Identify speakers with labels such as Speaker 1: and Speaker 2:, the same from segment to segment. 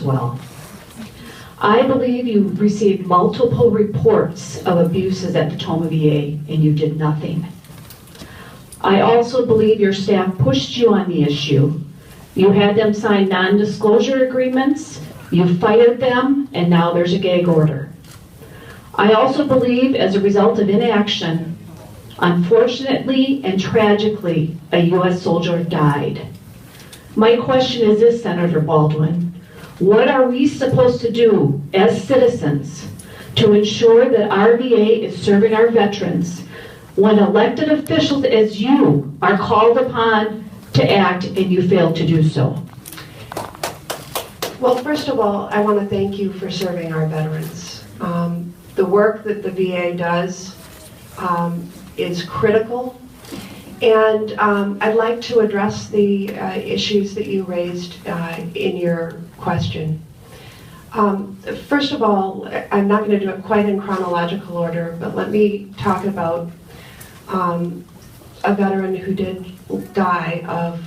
Speaker 1: well. I believe you received multiple reports of abuses at the Tomah VA and you did nothing. I also believe your staff pushed you on the issue. You had them sign non-disclosure agreements, you fired them, and now there's a gag order. I also believe as a result of inaction, unfortunately and tragically, a U.S. soldier died. My question is this, Senator Baldwin. What are we supposed to do as citizens to ensure that our VA is serving our veterans when elected officials as you are called upon to act and you fail to do so?
Speaker 2: Well, first of all, I want to thank you for serving our veterans. The work that the VA does is critical, and I'd like to address the issues that you raised in your question. First of all, I'm not going to do it quite in chronological order, but let me talk about a veteran who did die of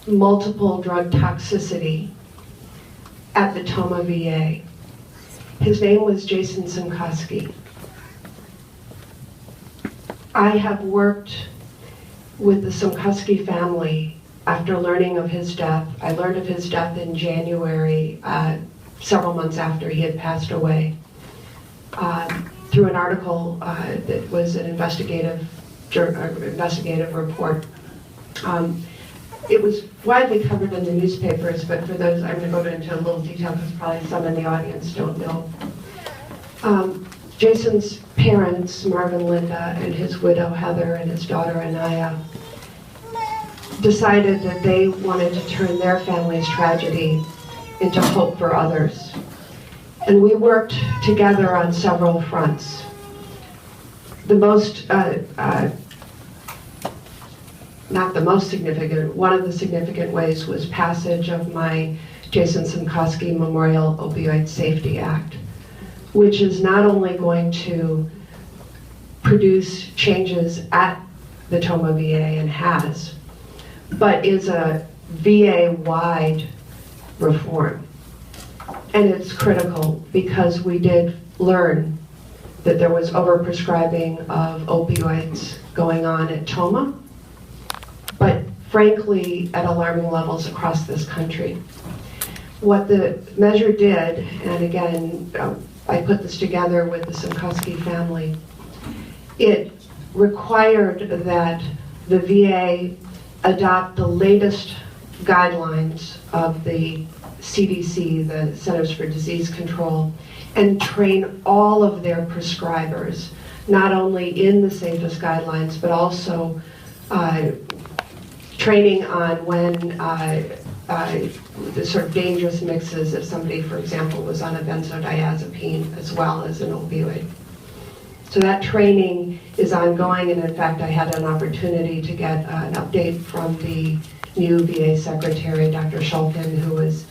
Speaker 2: multiple drug toxicity at the Tomah VA. His name was Jason Simkoski. I have worked with the Simkoski family after learning of his death. I learned of his death in January, several months after he had passed away, through an article that was an investigative report. It was widely covered in the newspapers, but for those, I'm going to go into a little detail because probably some in the audience don't know. Jason's parents, Marvin Linda, and his widow Heather, and his daughter Anaya, decided that they wanted to turn their family's tragedy into hope for others. And we worked together on several fronts. The most, not the most significant, one of the significant ways was passage of my Jason Simkoski Memorial Opioid Safety Act, which is not only going to produce changes at the Tomah VA and has, but is a VA-wide reform. And it's critical because we did learn that there was overprescribing of opioids going on at Tomah, but frankly at alarming levels across this country. What the measure did, and again, I put this together with the Simkoski family, it required that the VA adopt the latest guidelines of the CDC, the Centers for Disease Control, and train all of their prescribers, not only in the safest guidelines, but also training on when the sort of dangerous mixes if somebody, for example, was on a benzodiazepine as well as an opioid. So that training is ongoing, and in fact I had an opportunity to get an update from the new VA Secretary, Dr. Shulkin, who was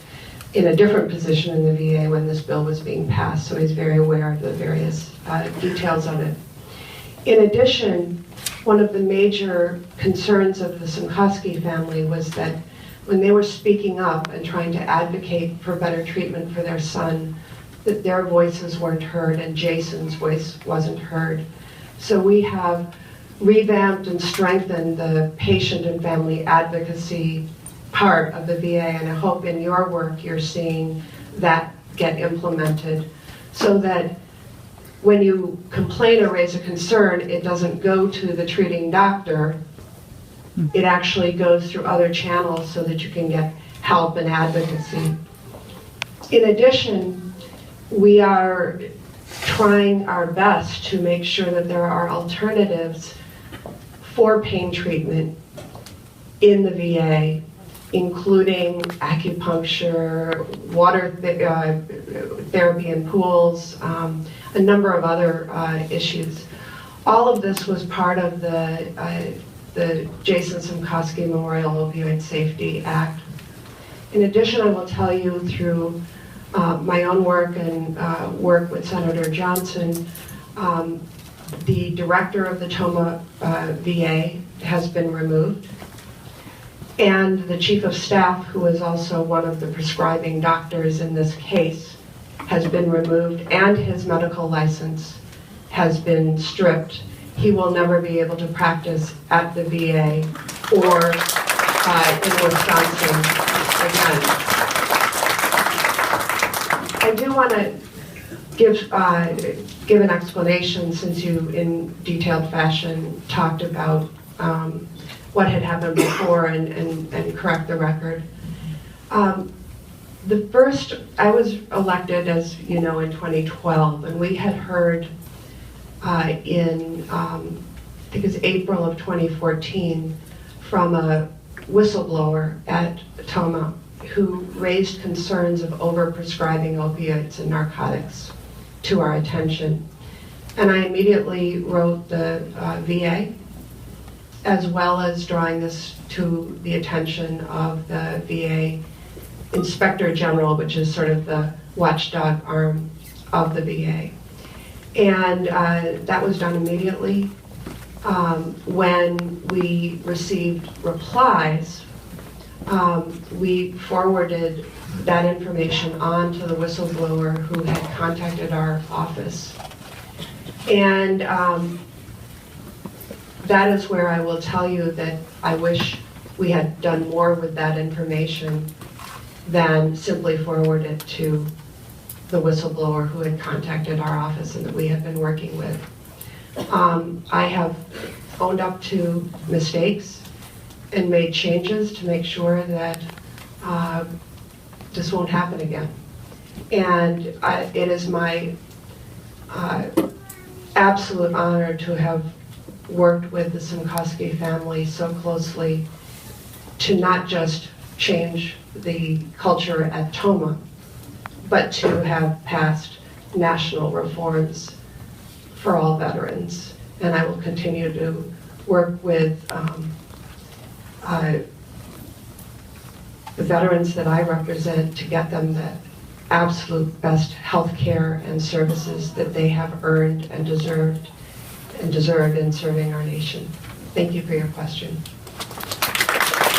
Speaker 2: in a different position in the VA when this bill was being passed, so he's very aware of the various details of it. In addition, one of the major concerns of the Simkoski family was that when they were speaking up and trying to advocate for better treatment for their son, that their voices weren't heard and Jason's voice wasn't heard. So we have revamped and strengthened the patient and family advocacy part of the VA, and I hope in your work you're seeing that get implemented so that when you complain or raise a concern, it doesn't go to the treating doctor. It actually goes through other channels so that you can get help and advocacy. In addition, we are trying our best to make sure that there are alternatives for pain treatment in the VA, including acupuncture, water therapy in pools, a number of other issues. All of this was part of the Jason Simkoski Memorial Opioid Safety Act. In addition, I will tell you through my own work and work with Senator Johnson, the director of the Tomah VA has been removed. And the chief of staff, who is also one of the prescribing doctors in this case, has been removed, and his medical license has been stripped. He will never be able to practice at the VA or in Wisconsin again. I do want to give an explanation, since you in detailed fashion talked about what had happened before, and correct the record. I was elected, as you know, in 2012, and we had heard in, I think it was April of 2014, from a whistleblower at Tomah who raised concerns of overprescribing opioids and narcotics to our attention. And I immediately wrote the VA, as well as drawing this to the attention of the VA Inspector General, which is sort of the watchdog arm of the VA. And that was done immediately. When we received replies, we forwarded that information on to the whistleblower who had contacted our office. And that is where I will tell you that I wish we had done more with that information than simply forward it to the whistleblower who had contacted our office and that we have been working with. I have owned up to mistakes and made changes to make sure that this won't happen again. And it is my absolute honor to have worked with the Simkowski family so closely to not just change the culture at Tomah, but to have passed national reforms for all veterans. And I will continue to work with the veterans that I represent to get them the absolute best health care and services that they have earned and deserve in serving our nation. Thank you for your question.